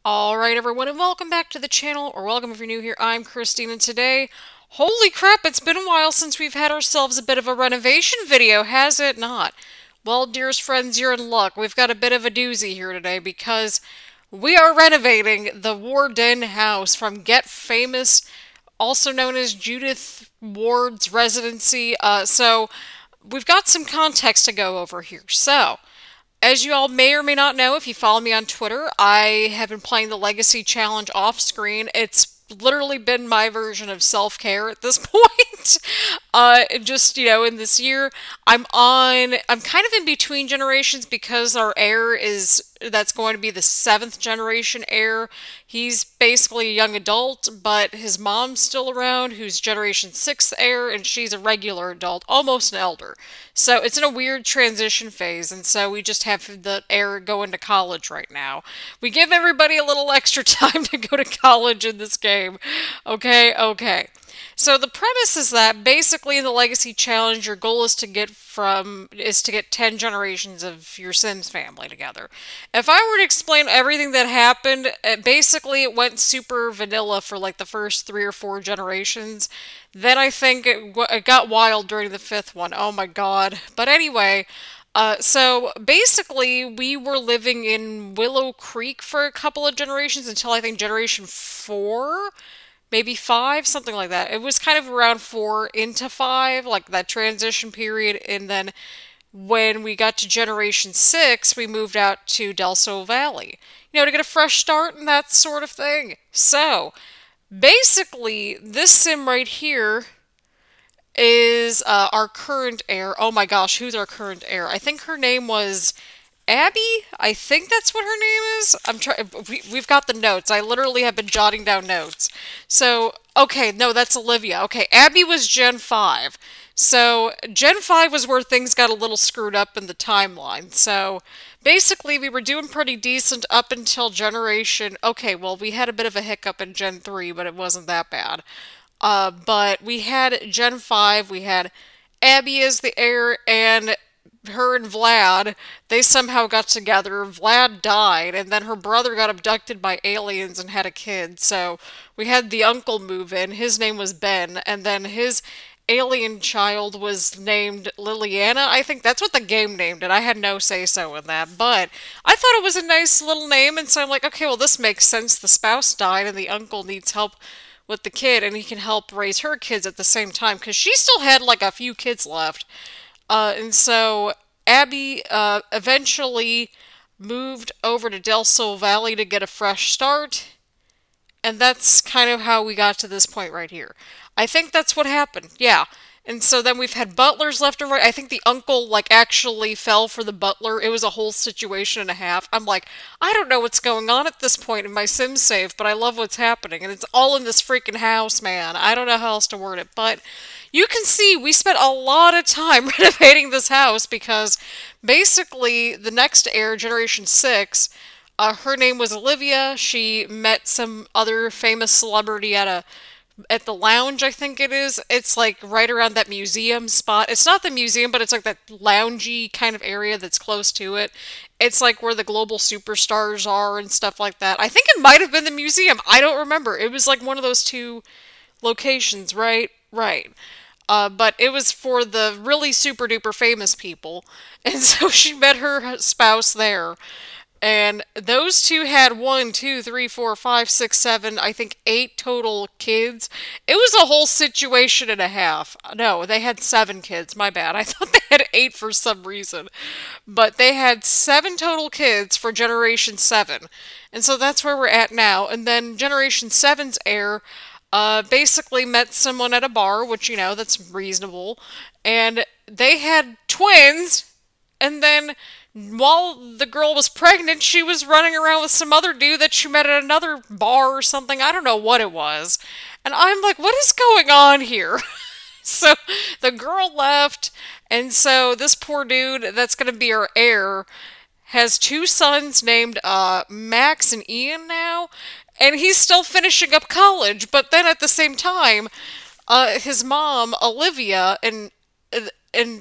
Alright everyone, and welcome back to the channel, or welcome if you're new here. I'm Christine, and today, holy crap, it's been a while since we've had ourselves a bit of a renovation video, has it not? Well, dearest friends, you're in luck. We've got a bit of a doozy here today because we are renovating the Warden house from Get Famous, also known as Judith Ward's residency. So we've got some context to go over here. So, as you all may or may not know, if you follow me on Twitter, I have been playing the Legacy Challenge off screen. It's literally been my version of self-care at this point. In this year, I'm kind of in between generations because our heir that's going to be the 7th generation heir. He's basically a young adult, but his mom's still around, who's Generation 6 heir, and she's a regular adult, almost an elder. So it's in a weird transition phase, and so we just have the heir go into college right now. We give everybody a little extra time to go to college in this game. Okay. So the premise is that basically in the Legacy Challenge, your goal is to get 10 generations of your Sims family together. If I were to explain everything that happened, basically it went super vanilla for like the first 3 or 4 generations. Then I think it got wild during the 5th one. Oh my god. But anyway, so basically we were living in Willow Creek for a couple of generations until I think generation 4. Maybe 5, something like that. It was kind of around 4 into 5, like that transition period, and then when we got to Generation 6, we moved out to Del Sol Valley, to get a fresh start and that sort of thing. So, basically, this sim right here is our current heir. Oh my gosh, who's our current heir? I think her name was Abby? I think that's what her name is. We've got the notes. I literally have been jotting down notes. So, okay, no, that's Olivia. Okay, Abby was Gen 5. So, Gen 5 was where things got a little screwed up in the timeline. So, basically, we were doing pretty decent up until generation... Okay, well, we had a bit of a hiccup in Gen 3, but it wasn't that bad. But we had Gen 5, we had Abby as the heir, and her and Vlad, they somehow got together. Vlad died, and then her brother got abducted by aliens and had a kid. So we had the uncle move in. His name was Ben, and then his alien child was named Liliana. I think that's what the game named it. I had no say-so in that, but I thought it was a nice little name, and so I'm like, okay, well, this makes sense. The spouse died, and the uncle needs help with the kid, and he can help raise her kids at the same time, because she still had, like, a few kids left. And so Abby eventually moved over to Del Sol Valley to get a fresh start, and that's kind of how we got to this point right here. I think that's what happened, yeah. And so then we've had butlers left and right. I think the uncle, actually fell for the butler. It was a whole situation and a half. I'm like, I don't know what's going on at this point in my sim save, but I love what's happening. And it's all in this freaking house, man. I don't know how else to word it, but you can see we spent a lot of time renovating this house because basically the next heir, Generation 6, her name was Olivia. She met some other famous celebrity at the lounge, I think it is. It's like right around that museum spot. It's not the museum, but it's like that loungy kind of area that's close to it. It's like where the global superstars are and stuff like that. I think it might have been the museum. I don't remember. It was like one of those two locations, right? Right. But it was for the really super duper famous people. And so she met her spouse there. And those two had 1, 2, 3, 4, 5, 6, 7, I think 8 total kids. It was a whole situation and a half. No, they had 7 kids, my bad. I thought they had 8 for some reason. But they had 7 total kids for Generation 7. And so that's where we're at now. And then Generation 7's heir basically met someone at a bar, which, that's reasonable. And they had twins, and then while the girl was pregnant, she was running around with some other dude that she met at another bar or something. I don't know what it was. And I'm like, what is going on here? So the girl left, and so this poor dude that's going to be our heir has 2 sons named Max and Ian now, and he's still finishing up college. But then at the same time, his mom, Olivia, and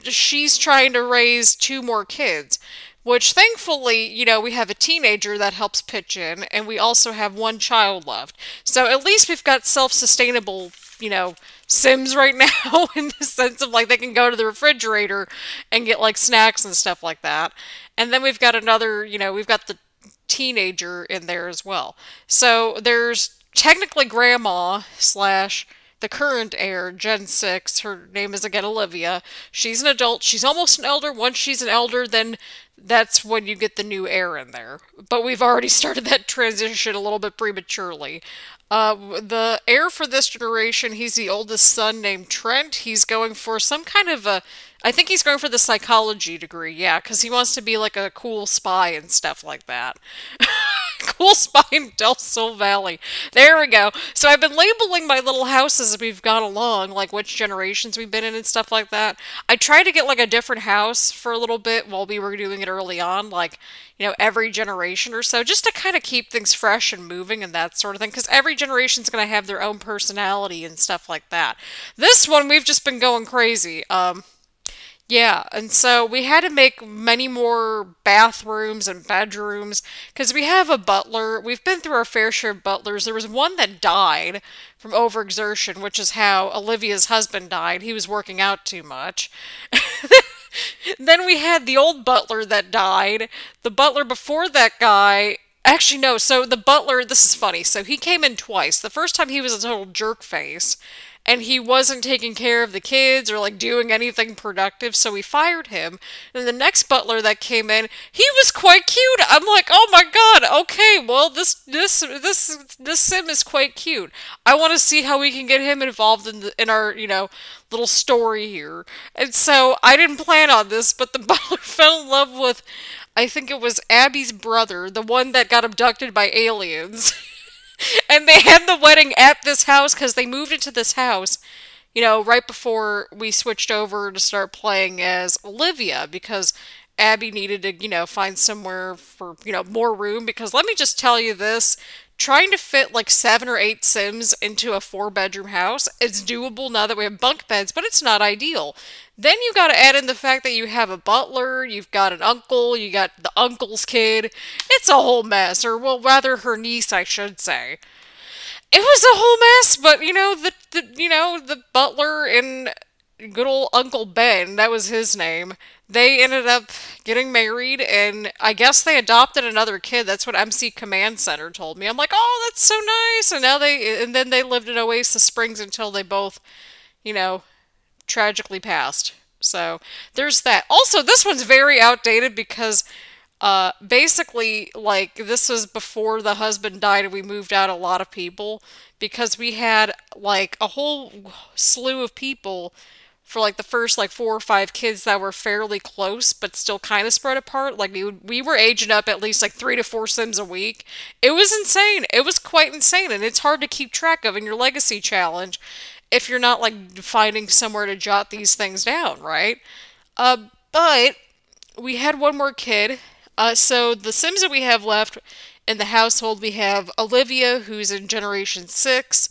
she's trying to raise 2 more kids. which thankfully, we have a teenager that helps pitch in, and we also have one child left. So at least we've got self-sustainable, Sims right now in the sense of like they can go to the refrigerator and get like snacks and stuff like that. And then we've got another, we've got the teenager in there as well. So there's technically grandma slash the current heir, Gen 6. Her name is again Olivia. She's an adult. She's almost an elder. Once she's an elder, then that's when you get the new heir in there. But we've already started that transition a little bit prematurely. The heir for this generation, he's the oldest son named Trent. He's going for some kind of I think he's going for the psychology degree, yeah, because he wants to be like a cool spy and stuff like that. Cool spy in Del Sol Valley. There we go. So I've been labeling my little houses as we've gone along, like which generations we've been in and stuff like that. I tried to get like a different house for a little bit while we were doing it early on, like, every generation or so, just to kind of keep things fresh and moving and that sort of thing, because every generation's going to have their own personality and stuff like that. This one, we've just been going crazy. Yeah, and so we had to make many more bathrooms and bedrooms because we have a butler. We've been through our fair share of butlers. There was one that died from overexertion, which is how Olivia's husband died. He was working out too much. Then we had the old butler that died. The butler before that guy. Actually, no. So the butler, this is funny. So he came in twice. The first time he was a total jerk face and he wasn't taking care of the kids or like doing anything productive, so we fired him. And the next butler that came in, he was quite cute. I'm like, oh my god, okay, well this sim is quite cute. I want to see how we can get him involved in our little story here. And so I didn't plan on this, but the butler fell in love with, I think it was Abby's brother, the one that got abducted by aliens. And they had the wedding at this house because they moved into this house, right before we switched over to start playing as Olivia because Abby needed to, find somewhere for, more room. Because let me just tell you this, trying to fit like 7 or 8 Sims into a 4-bedroom house, it's doable now that we have bunk beds, but it's not ideal. Then you gotta add in the fact that you have a butler, you've got an uncle, you got the uncle's kid. It's a whole mess, or well, rather her niece, I should say. It was a whole mess, but the butler and good old Uncle Ben, that was his name. They ended up getting married, and I guess they adopted another kid. That's what MC Command Center told me. I'm like, oh, that's so nice. And then they lived in Oasis Springs until they both, you know, tragically passed. So there's that. Also, this one's very outdated because basically, like, this was before the husband died and we moved out a lot of people because we had, like, a whole slew of people for, like, the first, like, 4 or 5 kids that were fairly close but still kind of spread apart. Like, we were aging up at least, like, 3 to 4 Sims a week. It was insane. It was quite insane, and it's hard to keep track of in your legacy challenge if you're not, like, finding somewhere to jot these things down, right? But we had one more kid. So the Sims that we have left in the household, we have Olivia, who's in Generation 6.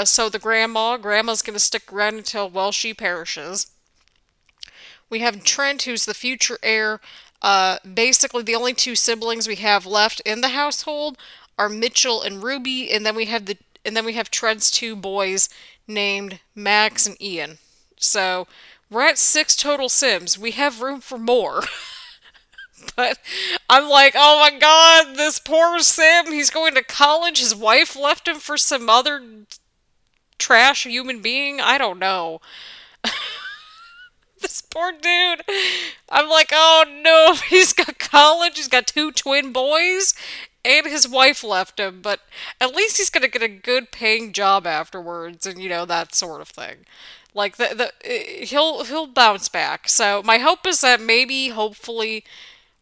So the grandma's going to stick around until, well, she perishes. We have Trent, who's the future heir. Basically, the only 2 siblings we have left in the household are Mitchell and Ruby, and then we have Trent's 2 boys named Max and Ian. So we're at 6 total Sims. We have room for more. But I'm like, oh my god, this poor Sim, he's going to college, his wife left him for some other trash human being? I don't know. This poor dude. I'm like, oh no, he's got college, he's got 2 twin boys, and his wife left him, but at least he's gonna get a good paying job afterwards, and that sort of thing. Like, he'll bounce back. So my hope is that maybe, hopefully,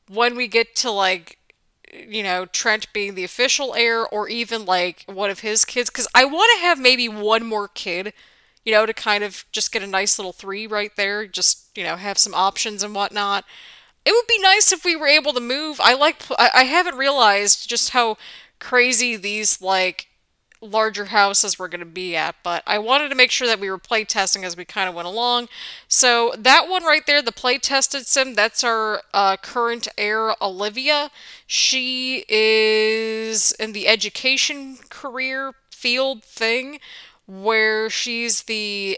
when we get to, like, Trent being the official heir, or even, like, one of his kids, because I want to have maybe one more kid, to kind of just get a nice little 3 right there, just, have some options and whatnot. It would be nice if we were able to move. I haven't realized just how crazy these, like, larger houses we're going to be at, but I wanted to make sure that we were play testing as we kind of went along. So that one right there, the play tested sim, that's our current heir, Olivia. She is in the education career field thing where she's the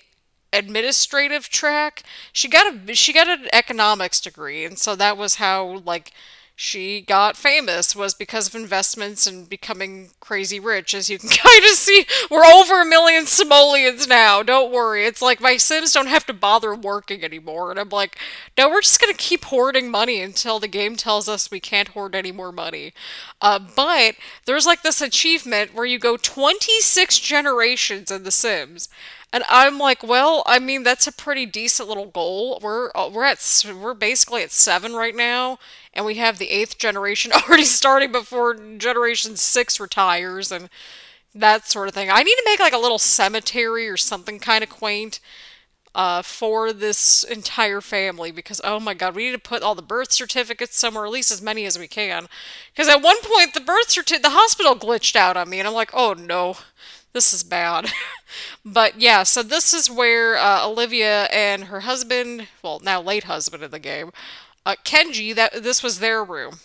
administrative track. She got an economics degree, and so that was how like she got famous, was because of investments and becoming crazy rich. As you can kind of see, we're over 1 million simoleons now. Don't worry. It's like my Sims don't have to bother working anymore. And I'm like, no, we're just going to keep hoarding money until the game tells us we can't hoard any more money. But there's like this achievement where you go 26 generations in The Sims. And I'm like, well, I mean, that's a pretty decent little goal. We're basically at 7 right now, and we have the 8th generation already starting before generation 6 retires and that sort of thing. I need to make like a little cemetery or something kind of quaint for this entire family because, oh my god, we need to put all the birth certificates somewhere, at least as many as we can. Because at one point, the hospital glitched out on me, and I'm like, oh no, this is bad. But yeah, so this is where Olivia and her husband, well, now late husband in the game, Kenji, this was their room.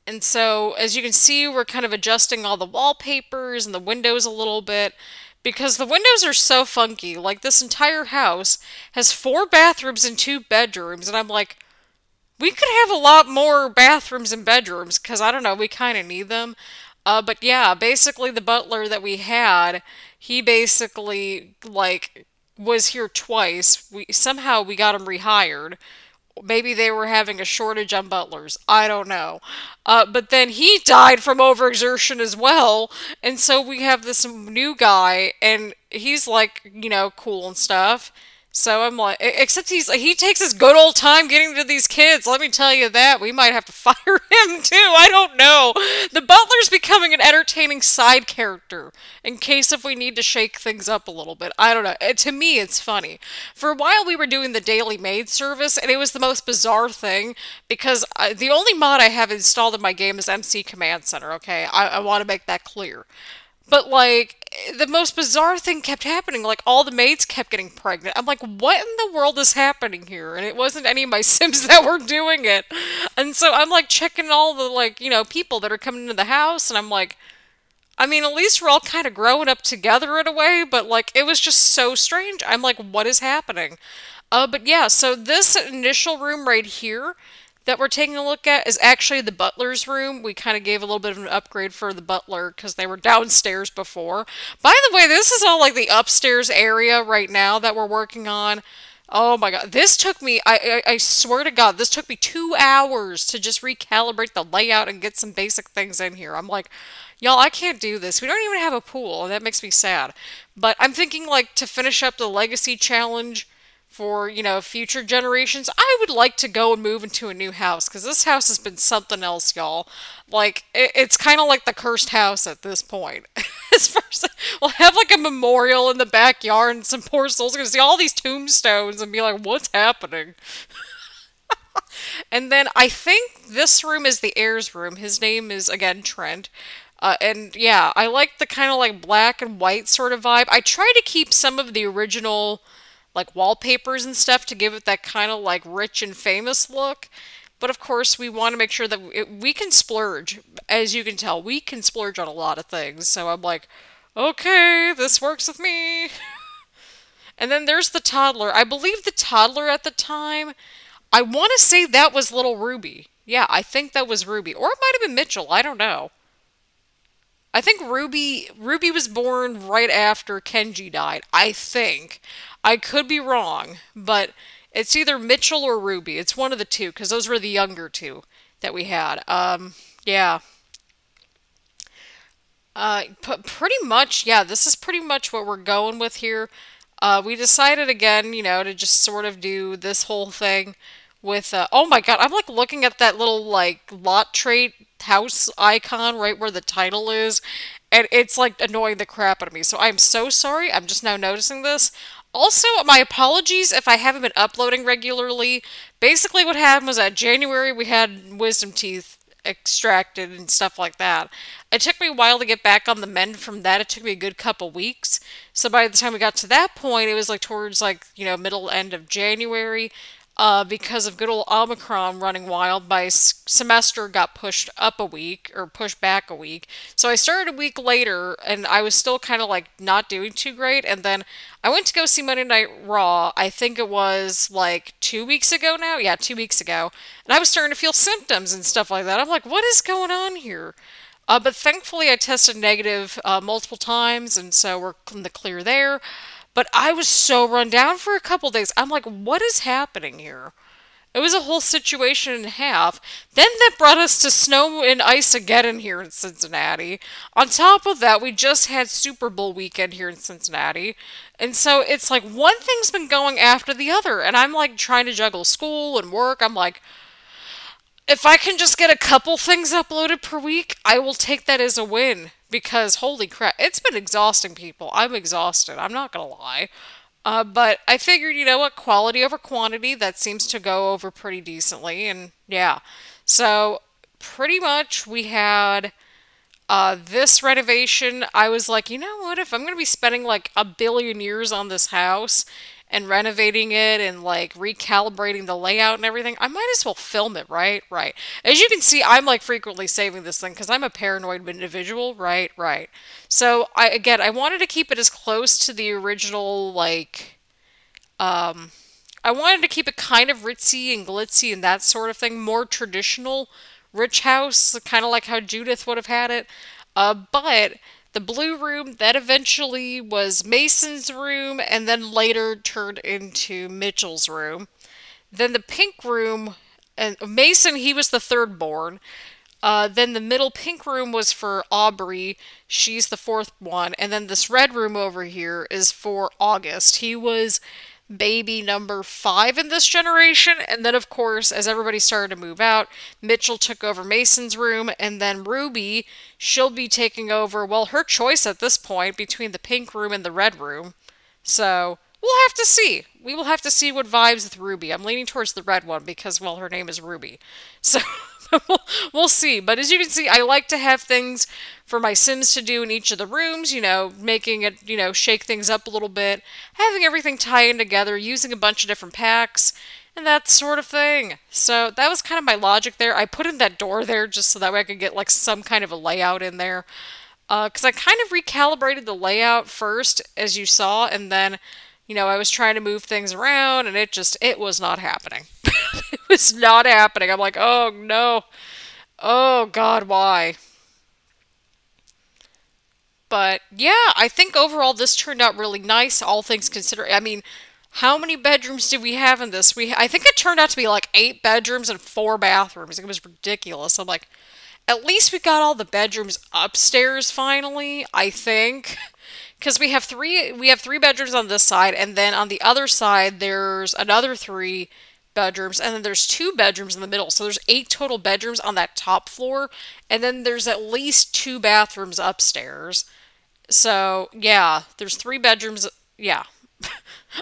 And so, as you can see, we're kind of adjusting all the wallpapers and the windows a little bit because the windows are so funky. Like, this entire house has 4 bathrooms and 2 bedrooms, and I'm like, we could have a lot more bathrooms and bedrooms because, I don't know, we kind of need them. But yeah, basically the butler that we had, he basically, like, was here twice. Somehow we got him rehired. Maybe they were having a shortage on butlers. I don't know. But then he died from overexertion as well. And so we have this new guy, and he's like, you know, cool and stuff. So I'm like, except he takes his good old time getting to these kids. Let me tell you that. We might have to fire him too. I don't know. The butler's becoming an entertaining side character in case if we need to shake things up a little bit. I don't know. To me, it's funny. For a while, we were doing the daily maid service, and it was the most bizarre thing because the only mod I have installed in my game is MC Command Center, okay? I want to make that clear. But, like, the most bizarre thing kept happening. Like, all the maids kept getting pregnant. I'm like, what in the world is happening here? And it wasn't any of my Sims that were doing it. And so I'm, like, checking all the, like, you know, people that are coming into the house. And I'm like, I mean, at least we're all kind of growing up together in a way. But, like, it was just so strange. I'm like, what is happening? But yeah, so this initial room right here that we're taking a look at is actually the butler's room. We kind of gave a little bit of an upgrade for the butler because they were downstairs before. By the way, this is all like the upstairs area right now that we're working on. Oh my god, this took me, I swear to god, this took me 2 hours to just recalibrate the layout and get some basic things in here. I'm like, y'all, I can't do this. We don't even have a pool, and that makes me sad. But I'm thinking, like, to finish up the legacy challenge for, you know, future generations, I would like to go and move into a new house, because this house has been something else, y'all. Like, it's kind of like the cursed house at this point. As far as, we'll have, like, a memorial in the backyard, and some poor souls are going to see all these tombstones and be like, what's happening? And then I think this room is the heir's room. His name is, again, Trent. And yeah, I like the kind of like black and white sort of vibe. I try to keep some of the original like wallpapers and stuff to give it that kind of like rich and famous look. But of course, we want to make sure that we can splurge. As you can tell, we can splurge on a lot of things. So I'm like, okay, this works with me. And then there's the toddler. I believe the toddler at the time, I want to say that was little Ruby. Yeah, I think that was Ruby. Or it might have been Mitchell. I don't know. I think Ruby was born right after Kenji died. I think. I could be wrong, but it's either Mitchell or Ruby. It's one of the two, because those were the younger two that we had. Yeah. Pretty much, yeah, this is pretty much what we're going with here. We decided again, you know, to just sort of do this whole thing with, oh my god, I'm like looking at that little like lot trait house icon right where the title is, and it's like annoying the crap out of me. So I'm so sorry, I'm just now noticing this. Also, my apologies if I haven't been uploading regularly. Basically what happened was that January we had wisdom teeth extracted and stuff like that. It took me a while to get back on the mend from that. It took me a good couple weeks. So by the time we got to that point, it was like towards like, middle end of January. Because of good old Omicron running wild, my semester got pushed up a week or pushed back a week. So I started a week later and I was still kind of like not doing too great. And then I went to go see Monday Night Raw. I think it was like 2 weeks ago now. Yeah, 2 weeks ago. And I was starting to feel symptoms and stuff like that. I'm like, what is going on here? But thankfully, I tested negative multiple times, and so we're in the clear there. But I was so run down for a couple days. I'm like, what is happening here? It was a whole situation and a half. Then that brought us to snow and ice again in here in Cincinnati. On top of that, we just had Super Bowl weekend here in Cincinnati. And so it's like one thing's been going after the other. And I'm like trying to juggle school and work. I'm like, if I can just get a couple things uploaded per week, I will take that as a win. Because holy crap, it's been exhausting, people. I'm exhausted. I'm not gonna lie. But I figured, you know what, quality over quantity, that seems to go over pretty decently. And yeah, so pretty much we had this renovation. I was like, you know what, if I'm going to be spending like a billion years on this house and renovating it and like recalibrating the layout and everything, I might as well film it, right? Right. As you can see, I'm like frequently saving this thing because I'm a paranoid individual, right? Right. So I wanted to keep it as close to the original, like, I wanted to keep it kind of ritzy and glitzy and that sort of thing, more traditional rich house, kind of like how Judith would have had it. But the blue room, that eventually was Mason's room and then later turned into Mitchell's room. Then the pink room, and Mason, he was the third born. Then the middle pink room was for Aubrey. She's the fourth one. And then this red room over here is for August. He was baby number 5 in this generation. And then, of course, as everybody started to move out, Mitchell took over Mason's room. And then Ruby, she'll be taking over, well, her choice at this point between the pink room and the red room. So we'll have to see. We will have to see what vibes with Ruby. I'm leaning towards the red one because, well, her name is Ruby. So we'll see. But as you can see, I like to have things for my Sims to do in each of the rooms, making it, shake things up a little bit, having everything tie in together, using a bunch of different packs, and that sort of thing. So that was kind of my logic there. I put in that door there just so that way I could get like some kind of a layout in there. Because I kind of recalibrated the layout first, as you saw, and then, I was trying to move things around, and it was not happening. It was not happening. I'm like, oh no. Oh God, why? But yeah, I think overall this turned out really nice, all things considered. I mean, how many bedrooms did we have in this? I think it turned out to be like 8 bedrooms and 4 bathrooms. It was ridiculous. I'm like, at least we got all the bedrooms upstairs finally, I think. Because we have three bedrooms on this side, and then on the other side there's another 3 bedrooms, and then there's 2 bedrooms in the middle. So there's 8 total bedrooms on that top floor, and then there's at least 2 bathrooms upstairs. So yeah, there's 3 bedrooms. Yeah.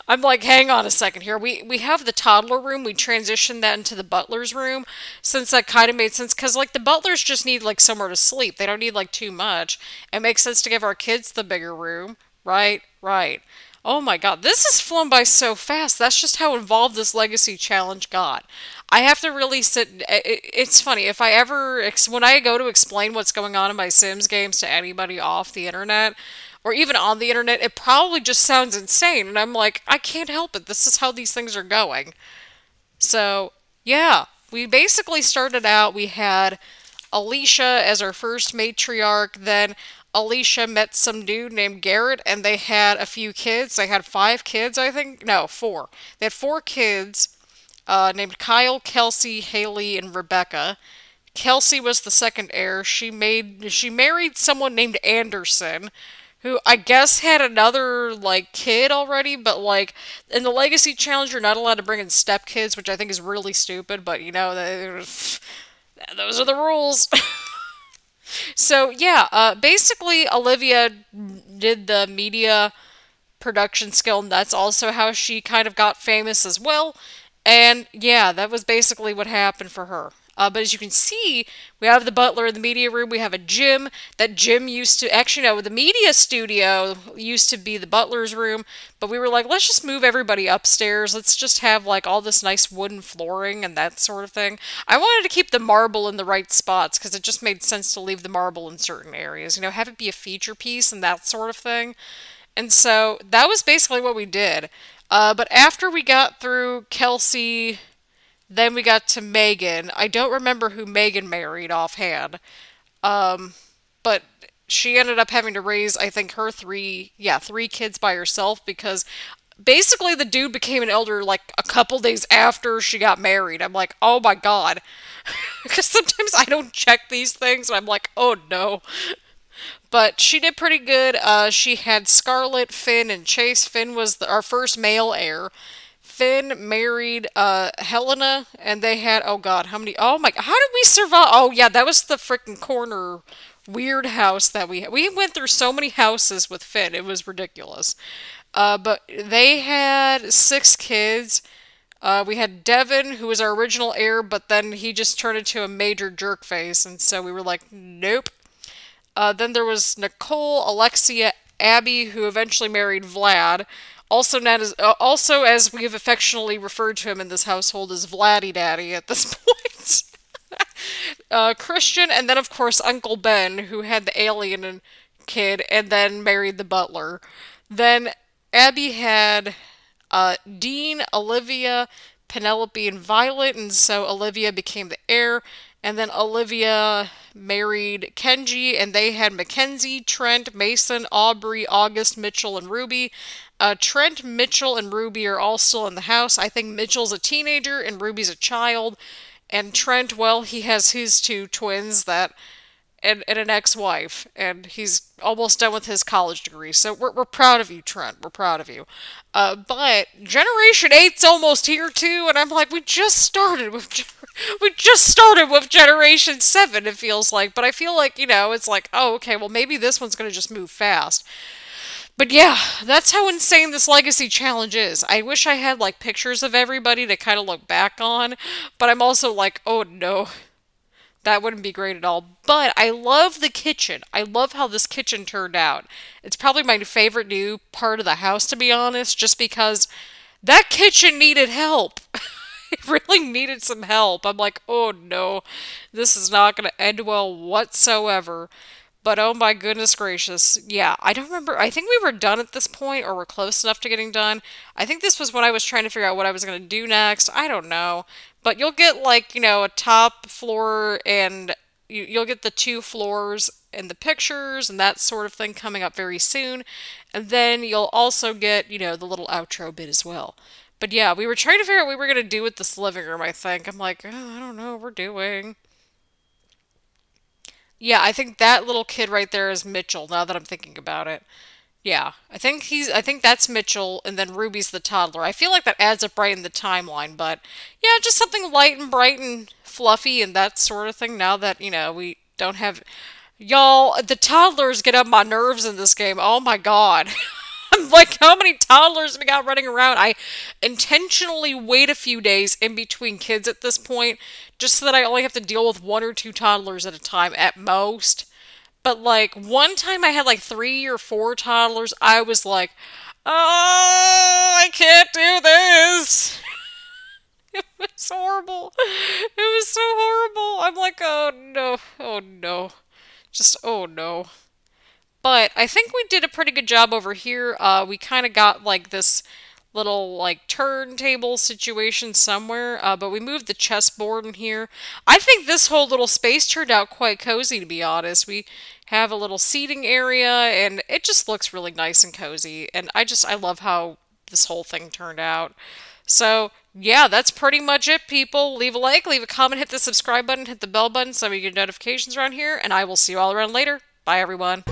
I'm like, hang on a second here. We have the toddler room. We transitioned that into the butler's room since that kind of made sense. Because, like, the butlers just need, like, somewhere to sleep. They don't need, like, too much. It makes sense to give our kids the bigger room. Right, right. Oh my God, this has flown by so fast. That's just how involved this legacy challenge got. I have to really sit. It's funny, if I ever, when I go to explain what's going on in my Sims games to anybody off the internet, or even on the internet, it probably just sounds insane. And I'm like, I can't help it. This is how these things are going. So, yeah, we basically started out, we had Alicia as our first matriarch, then Alicia met some dude named Garrett, and they had a few kids. They had 5 kids, I think. No, 4. They had 4 kids, named Kyle, Kelsey, Haley, and Rebecca. Kelsey was the second heir. She married someone named Anderson, who I guess had another, like, kid already, but, like, in the Legacy Challenge, you're not allowed to bring in stepkids, which I think is really stupid, but, those are the rules. So, yeah, basically, Olivia did the media production skill, and that's also how she kind of got famous as well. And, yeah, that was basically what happened for her. But as you can see, we have the butler in the media room. We have a gym. That gym used to, actually, no, the media studio used to be the butler's room. But we were like, let's just move everybody upstairs. Let's just have like all this nice wooden flooring and that sort of thing. I wanted to keep the marble in the right spots because it just made sense to leave the marble in certain areas. You know, have it be a feature piece and that sort of thing. And so that was basically what we did. But after we got through Kelsey, then we got to Megan. I don't remember who Megan married offhand. But she ended up having to raise, I think, her three kids by herself because basically the dude became an elder like a couple days after she got married. I'm like, oh my god. Because sometimes I don't check these things and I'm like, oh no. But she did pretty good. She had Scarlett, Finn, and Chase. Finn was our first male heir. Finn married Helena, and they had, oh god, how many, oh my, how did we survive? Oh yeah, that was the freaking corner weird house that we had. We went through so many houses with Finn, it was ridiculous. But they had 6 kids. We had Devin, who was our original heir, but then he just turned into a major jerk face, and so we were like, nope. Then there was Nicole, Alexia, Abby, who eventually married Vlad. Also, as we have affectionately referred to him in this household, as Vladdy Daddy at this point. Christian, and then of course Uncle Ben, who had the alien kid, and then married the butler. Then Abby had Dean, Olivia, Penelope, and Violet, and so Olivia became the heir. And then Olivia married Kenji, and they had Mackenzie, Trent, Mason, Aubrey, August, Mitchell, and Ruby. Trent, Mitchell, and Ruby are all still in the house. I think Mitchell's a teenager and Ruby's a child. And Trent, well, he has his 2 twins and an ex-wife, and he's almost done with his college degree. So we're proud of you, Trent. We're proud of you. But Generation 8's almost here too, and I'm like, we just started with Generation 7. It feels like, but I feel like, you know, it's like, oh, okay, well maybe this one's gonna just move fast. But yeah, that's how insane this Legacy Challenge is. I wish I had like pictures of everybody to kind of look back on, but I'm also like, oh no. That wouldn't be great at all. But I love the kitchen. I love how this kitchen turned out. It's probably my favorite new part of the house, to be honest, just because that kitchen needed help. It really needed some help. I'm like, oh no, this is not going to end well whatsoever. But oh my goodness gracious. Yeah, I don't remember. I think we were done at this point, or we're close enough to getting done. I think this was when I was trying to figure out what I was going to do next. I don't know. But you'll get, like, you know, a top floor, and you'll get the 2 floors and the pictures and that sort of thing coming up very soon. And then you'll also get, you know, the little outro bit as well. But yeah, we were trying to figure out what we were going to do with this living room, I think. I'm like, oh, I don't know what we're doing. Yeah, I think that little kid right there is Mitchell, now that I'm thinking about it. Yeah, I think that's Mitchell, and then Ruby's the toddler. I feel like that adds up right in the timeline, but yeah, just something light and bright and fluffy and that sort of thing now that, you know, we don't have... Y'all, the toddlers get on my nerves in this game. Oh my god. I'm like, how many toddlers we got running around? I intentionally wait a few days in between kids at this point, just so that I only have to deal with 1 or 2 toddlers at a time at most. But like, one time I had like 3 or 4 toddlers, I was like, oh, I can't do this. It was horrible. It was so horrible. I'm like, oh no, oh no. Just, oh no. But I think we did a pretty good job over here. We kind of got like this little like turntable situation somewhere, but we moved the chessboard in here. I think this whole little space turned out quite cozy, to be honest. We have a little seating area, and it just looks really nice and cozy. And I love how this whole thing turned out. So yeah, that's pretty much it, people. Leave a like, leave a comment, hit the subscribe button, hit the bell button so you get notifications around here, and I will see you all around later. Bye, everyone.